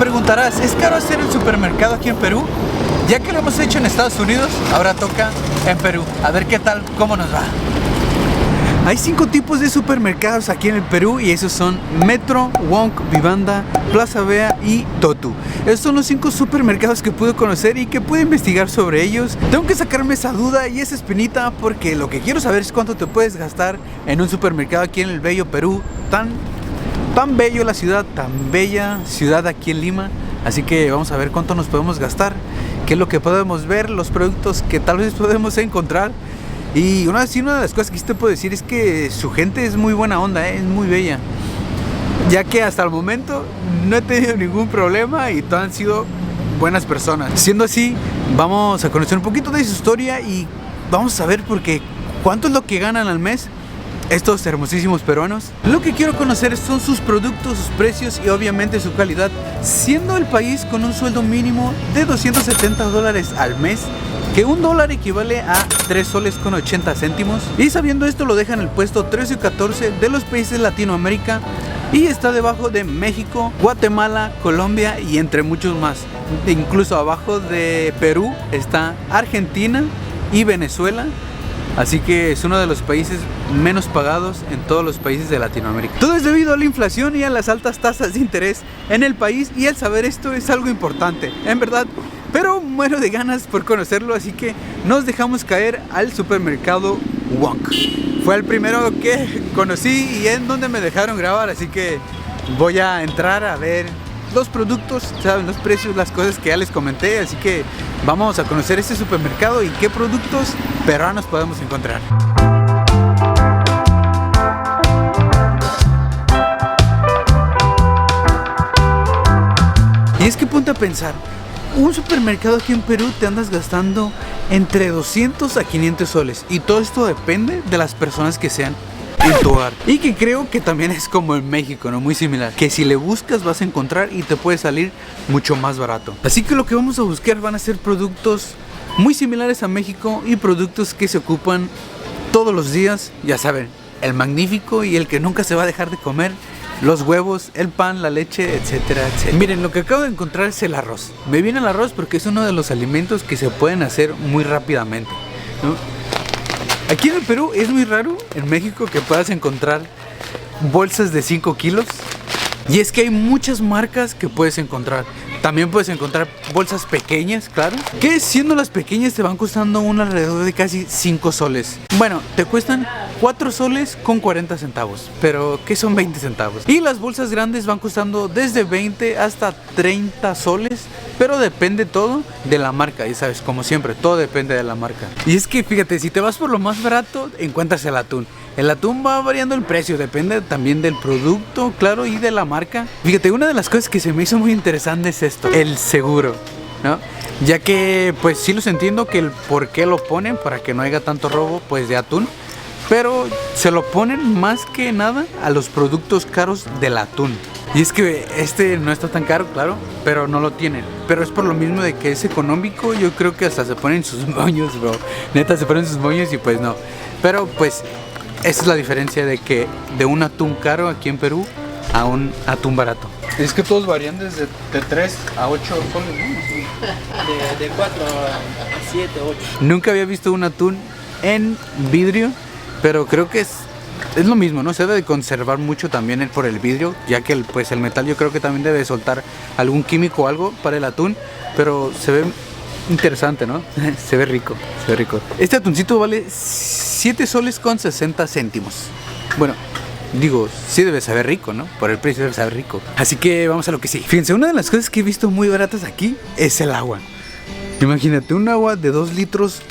preguntarás, ¿es caro hacer el supermercado aquí en Perú? Ya que lo hemos hecho en Estados Unidos, ahora toca en Perú. A ver qué tal, cómo nos va. Hay 5 tipos de supermercados aquí en el Perú y esos son Metro, Wong, Vivanda, Plaza Vea y Totu. Estos son los 5 supermercados que pude conocer y que pude investigar sobre ellos. Tengo que sacarme esa duda y esa espinita porque lo que quiero saber es cuánto te puedes gastar en un supermercado aquí en el bello Perú. Tan bello la ciudad, tan bella ciudad aquí en Lima. Así que vamos a ver cuánto nos podemos gastar, qué es lo que podemos ver, los productos que tal vez podemos encontrar. Y una de las cosas que sí te puedo decir es que su gente es muy buena onda, es muy bella. Ya que hasta el momento no he tenido ningún problema y todos han sido buenas personas. Siendo así, vamos a conocer un poquito de su historia y vamos a ver porque cuánto es lo que ganan al mes estos hermosísimos peruanos. Lo que quiero conocer son sus productos, sus precios y obviamente su calidad, siendo el país con un sueldo mínimo de $270 al mes, que $1 equivale a 3 soles con 80 céntimos. Y sabiendo esto lo dejan en el puesto 13 y 14 de los países de Latinoamérica y está debajo de México, Guatemala, Colombia y entre muchos más. Incluso abajo de Perú está Argentina y Venezuela. Así que es uno de los países menos pagados en todos los países de Latinoamérica. Todo es debido a la inflación y a las altas tasas de interés en el país, y el saber esto es algo importante, en verdad. Pero muero de ganas por conocerlo, así que nos dejamos caer al supermercado Wong. Fue el primero que conocí y en donde me dejaron grabar, así que voy a entrar a ver los productos, saben, los precios, las cosas que ya les comenté. Así que vamos a conocer este supermercado y qué productos peruanos podemos encontrar. Y es que ponte a pensar, un supermercado aquí en Perú te andas gastando entre 200 a 500 soles. Y todo esto depende de las personas que sean en tu hogar. Y que creo que también es como en México, ¿no? Muy similar. Que si le buscas vas a encontrar y te puede salir mucho más barato. Así que lo que vamos a buscar van a ser productos muy similares a México y productos que se ocupan todos los días. Ya saben, el magnífico y el que nunca se va a dejar de comer. Los huevos, el pan, la leche, etcétera, etcétera. Miren, lo que acabo de encontrar es el arroz. Me viene el arroz porque es uno de los alimentos que se pueden hacer muy rápidamente, ¿no? Aquí en el Perú es muy raro, en México, que puedas encontrar bolsas de 5 kilos. Y es que hay muchas marcas que puedes encontrar. También puedes encontrar bolsas pequeñas, claro, que siendo las pequeñas te van costando un alrededor de casi 5 soles. Bueno, te cuestan 4 soles con 40 centavos, pero ¿qué son 20 centavos? Y las bolsas grandes van costando desde 20 hasta 30 soles, pero depende todo de la marca. Y sabes, como siempre, todo depende de la marca. Y es que fíjate, si te vas por lo más barato, encuentras el atún. El atún va variando el precio, depende también del producto, claro, y de la marca. Fíjate, una de las cosas que se me hizo muy interesante es esto, el seguro, ¿no? Ya que, pues sí los entiendo que el por qué lo ponen, para que no haya tanto robo, pues, de atún. Pero se lo ponen más que nada a los productos caros del atún. Y es que este no está tan caro, claro, pero no lo tienen. Pero es por lo mismo de que es económico, yo creo que hasta se ponen sus moños, bro. Neta, se ponen sus moños y pues no. Pero pues esa es la diferencia de un atún caro aquí en Perú a un atún barato. Es que todos varían desde de 3 a 8 soles, ¿no? De 4 a 7, 8. Nunca había visto un atún en vidrio, pero creo que es lo mismo, ¿no? Se debe de conservar mucho también por el vidrio, ya que el metal yo creo que también debe soltar algún químico o algo para el atún, pero se ve interesante, ¿no? Se ve rico, se ve rico. Este atuncito vale 7 soles con 60 céntimos. Bueno, digo, sí debe saber rico, ¿no? Por el precio debe saber rico. Así que vamos a lo que sí. Fíjense, una de las cosas que he visto muy baratas aquí es el agua. Imagínate, un agua de 2,5 litros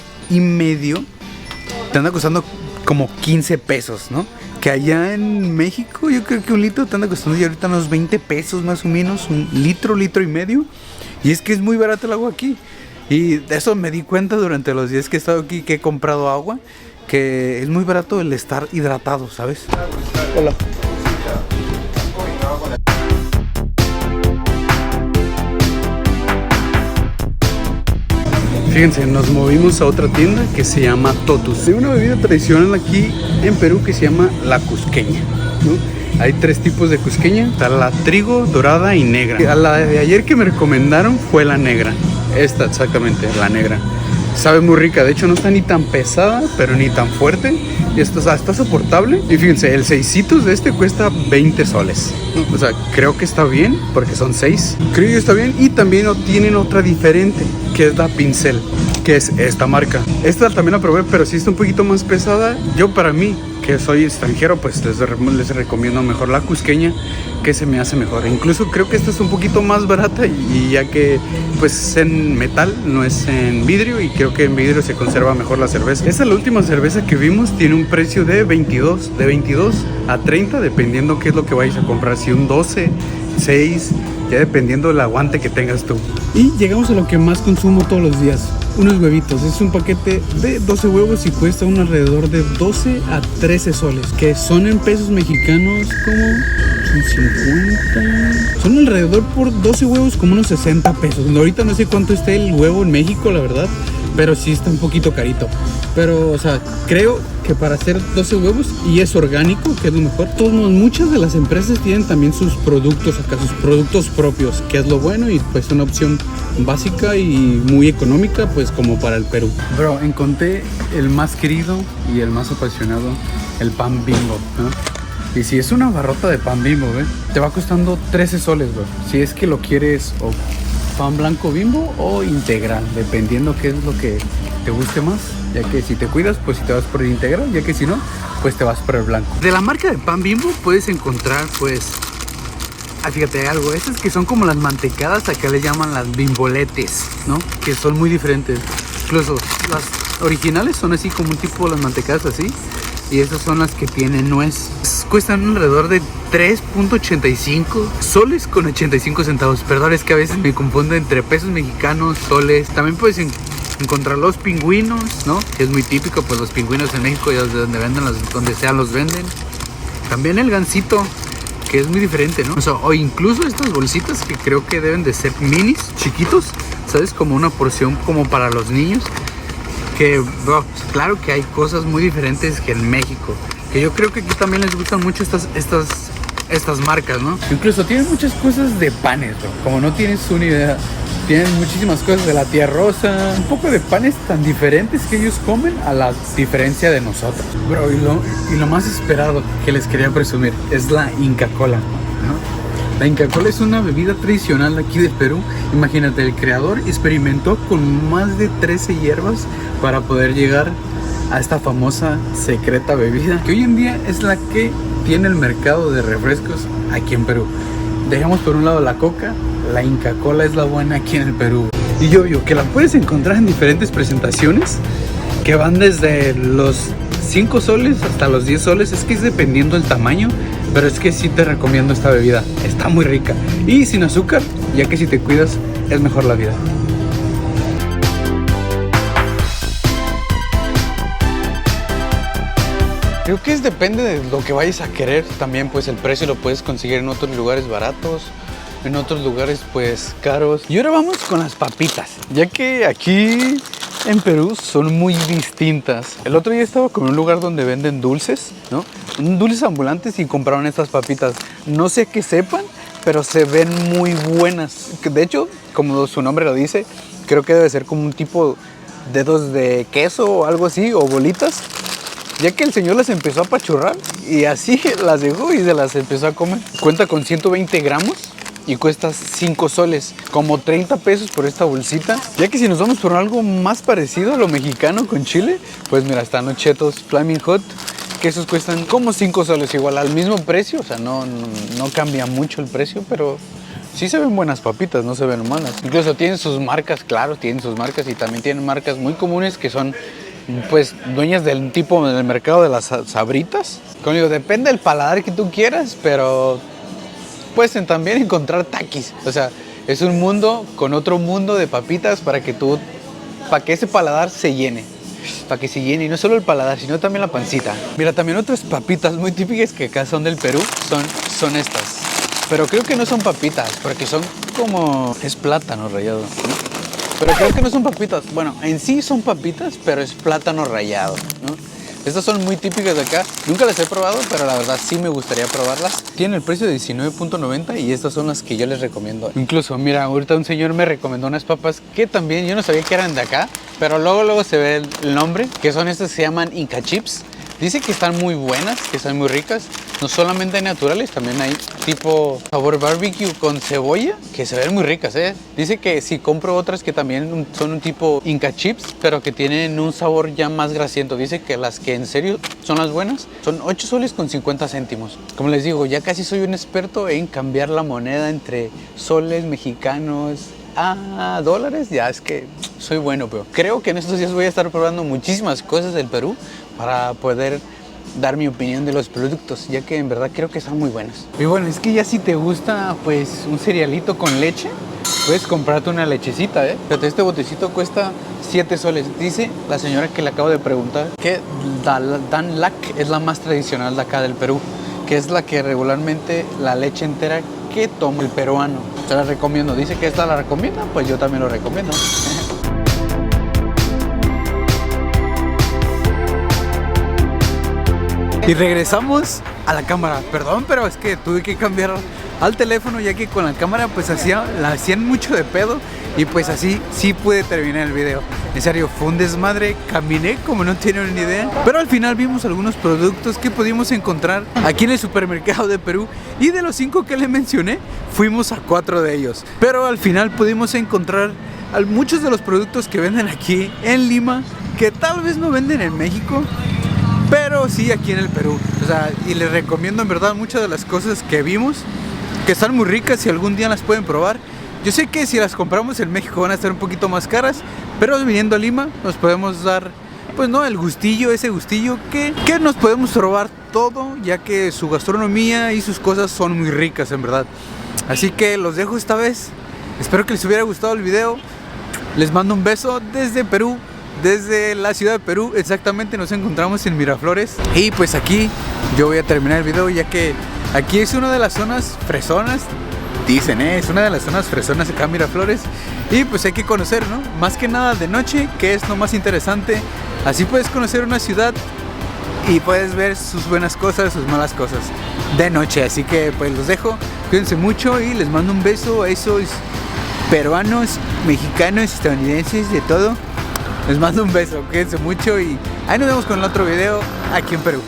te anda costando como 15 pesos, ¿no? Que allá en México yo creo que un litro te anda costando ya ahorita unos 20 pesos más o menos, un litro, litro y medio. Y es que es muy barato el agua aquí. Y de eso me di cuenta durante los días que he estado aquí, que he comprado agua, que es muy barato el estar hidratado, ¿sabes? Hola. Fíjense, nos movimos a otra tienda que se llama Totus. Hay una bebida tradicional aquí en Perú que se llama la cusqueña, ¿no? Hay 3 tipos de cusqueña. Está la trigo, dorada y negra. La de ayer que me recomendaron fue la negra. Esta exactamente, la negra. Sabe muy rica, de hecho no está ni tan pesada, pero ni tan fuerte. Y esto, o sea, está soportable. Y fíjense, el 6 de este cuesta 20 soles. O sea, creo que está bien, porque son 6. Creo que está bien. Y también tienen otra diferente, que es la Pincel, que es esta marca. Esta también la probé, pero sí está un poquito más pesada. Yo, para mí, que soy extranjero, pues les recomiendo mejor la cusqueña, que se me hace mejor. Incluso creo que esta es un poquito más barata, y ya que pues es en metal, no es en vidrio, y creo que en vidrio se conserva mejor la cerveza. Esta es la última cerveza que vimos, tiene un precio de 22 a 30, dependiendo qué es lo que vayas a comprar, si un 12, 6, ya dependiendo del aguante que tengas tú. Y llegamos a lo que más consumo todos los días, unos huevitos. Es un paquete de 12 huevos y cuesta un alrededor de 12 a 13 soles, que son en pesos mexicanos como 50. Son alrededor por 12 huevos como unos 60 pesos. Ahorita no sé cuánto esté el huevo en México, la verdad, pero sí está un poquito carito. Pero, o sea, creo que para hacer 12 huevos, y es orgánico, que es lo mejor. Todos, muchas de las empresas tienen también sus productos acá, sus productos propios, que es lo bueno, y pues una opción básica y muy económica, pues como para el Perú. Bro, encontré el más querido y el más apasionado, el pan Bimbo, ¿no? Y si es una barrota de pan Bimbo, te va costando 13 soles, bro. Si es que lo quieres o pan blanco Bimbo o integral, dependiendo qué es lo que te guste más. Ya que si te cuidas, pues si te vas por el integral, ya que si no, pues te vas por el blanco. De la marca de pan Bimbo puedes encontrar, pues, fíjate algo, estas que son como las mantecadas, acá le llaman las bimboletes, ¿no? Que son muy diferentes. Incluso las originales son así como un tipo de las mantecadas así, y estas son las que tienen nuez. Cuestan alrededor de 3.85 soles con 85 centavos. Perdón, es que a veces me confundo entre pesos mexicanos, soles. También puedes encontrar los pingüinos, ¿no? Que es muy típico, pues los pingüinos en México, ya donde venden, donde sea los venden. También el gansito, que es muy diferente, ¿no? O incluso estas bolsitas que creo que deben de ser minis, chiquitos, ¿sabes? Como una porción como para los niños. Que, bro, claro que hay cosas muy diferentes que en México. Que yo creo que aquí también les gustan mucho estas marcas, ¿no? Incluso tienen muchas cosas de panes, bro. Como no tienes una idea. Tienen muchísimas cosas de la tía rosa, un poco de panes tan diferentes que ellos comen a la diferencia de nosotros. Bro, y lo más esperado que les quería presumir es la Inca Kola, ¿no? La Inca Kola es una bebida tradicional aquí de Perú. Imagínate, el creador experimentó con más de 13 hierbas para poder llegar a esta famosa secreta bebida, que hoy en día es la que tiene el mercado de refrescos aquí en Perú. Dejamos por un lado la coca, la Inca Kola es la buena aquí en el Perú. Y obvio que la puedes encontrar en diferentes presentaciones, que van desde los 5 soles hasta los 10 soles. Es que es dependiendo del tamaño, pero es que sí te recomiendo esta bebida. Está muy rica y sin azúcar, ya que si te cuidas es mejor la vida. Creo que depende de lo que vayas a querer. También pues el precio lo puedes conseguir en otros lugares baratos, en otros lugares pues caros. Y ahora vamos con las papitas, ya que aquí en Perú son muy distintas. El otro día estaba con un lugar donde venden dulces, ¿no? Dulces ambulantes, y compraron estas papitas. No sé qué sepan, pero se ven muy buenas. De hecho, como su nombre lo dice, creo que debe ser como un tipo de dedos de queso o algo así, o bolitas. Ya que el señor las empezó a apachurrar y así las dejó y se las empezó a comer. Cuenta con 120 gramos y cuesta 5 soles, como 30 pesos por esta bolsita. Ya que si nos vamos por algo más parecido a lo mexicano con chile, pues mira, están los chetos Flaming Hot, que esos cuestan como 5 soles, igual al mismo precio. O sea, no cambia mucho el precio, pero sí se ven buenas papitas, no se ven malas. Incluso tienen sus marcas, claro, tienen sus marcas, y también tienen marcas muy comunes que son pues dueñas del tipo del mercado de las sabritas. Como digo, depende del paladar que tú quieras, pero puedes también encontrar Takis. O sea, es un mundo con otro mundo de papitas para que ese paladar se llene. Para que se llene, y no solo el paladar, sino también la pancita. Mira, también otras papitas muy típicas que acá son del Perú son estas. Pero creo que no son papitas, porque son como... es plátano rallado, ¿no? Pero creo que no son papitas. Bueno, en sí son papitas, pero es plátano rallado, ¿no? Estas son muy típicas de acá. Nunca las he probado, pero la verdad sí me gustaría probarlas. Tienen el precio de $19.90 y estas son las que yo les recomiendo. Incluso, mira, ahorita un señor me recomendó unas papas que también yo no sabía que eran de acá, pero luego se ve el nombre, que son estas que se llaman Inca Chips. Dice que están muy buenas, que están muy ricas. No solamente hay naturales, también hay tipo sabor barbecue con cebolla, que se ven muy ricas, ¿eh? Dice que si compro otras que también son un tipo Inca Chips, pero que tienen un sabor ya más grasiento. Dice que las que en serio son las buenas son 8 soles con 50 céntimos. Como les digo, ya casi soy un experto en cambiar la moneda entre soles mexicanos a dólares. Ya es que soy bueno, pero creo que en estos días voy a estar probando muchísimas cosas del Perú para poder dar mi opinión de los productos, ya que en verdad creo que están muy buenos. Y bueno, es que ya si te gusta pues un cerealito con leche, puedes comprarte una lechecita, ¿eh? Fíjate, este botecito cuesta 7 soles. Dice la señora que le acabo de preguntar que Danlac es la más tradicional de acá del Perú, que es la que regularmente la leche entera que toma el peruano. Se la recomiendo. Dice que esta la recomienda, pues yo también lo recomiendo. Y regresamos a la cámara. Perdón, pero es que tuve que cambiar al teléfono, ya que con la cámara pues la hacían mucho de pedo. Y pues así sí pude terminar el video. En serio, fue un desmadre. Caminé como no tienen ni idea. Pero al final vimos algunos productos que pudimos encontrar aquí en el supermercado de Perú. Y de los 5 que le mencioné, fuimos a 4 de ellos. Pero al final pudimos encontrar muchos de los productos que venden aquí en Lima, que tal vez no venden en México, pero sí aquí en el Perú. O sea, y les recomiendo en verdad muchas de las cosas que vimos, que están muy ricas y algún día las pueden probar. Yo sé que si las compramos en México van a estar un poquito más caras, pero viniendo a Lima nos podemos dar, pues no, el gustillo, ese gustillo que nos podemos probar todo, ya que su gastronomía y sus cosas son muy ricas en verdad. Así que los dejo esta vez. Espero que les hubiera gustado el video. Les mando un beso desde Perú. Desde la ciudad de Perú, exactamente, nos encontramos en Miraflores. Y pues aquí yo voy a terminar el video, ya que aquí es una de las zonas fresonas. Dicen, es una de las zonas fresonas acá en Miraflores. Y pues hay que conocer, ¿no? Más que nada de noche, que es lo más interesante. Así puedes conocer una ciudad y puedes ver sus buenas cosas, sus malas cosas de noche. Así que pues los dejo, cuídense mucho y les mando un beso a esos peruanos, mexicanos, estadounidenses, de todo. Les mando un beso, cuídense mucho y ahí nos vemos con el otro video aquí en Perú.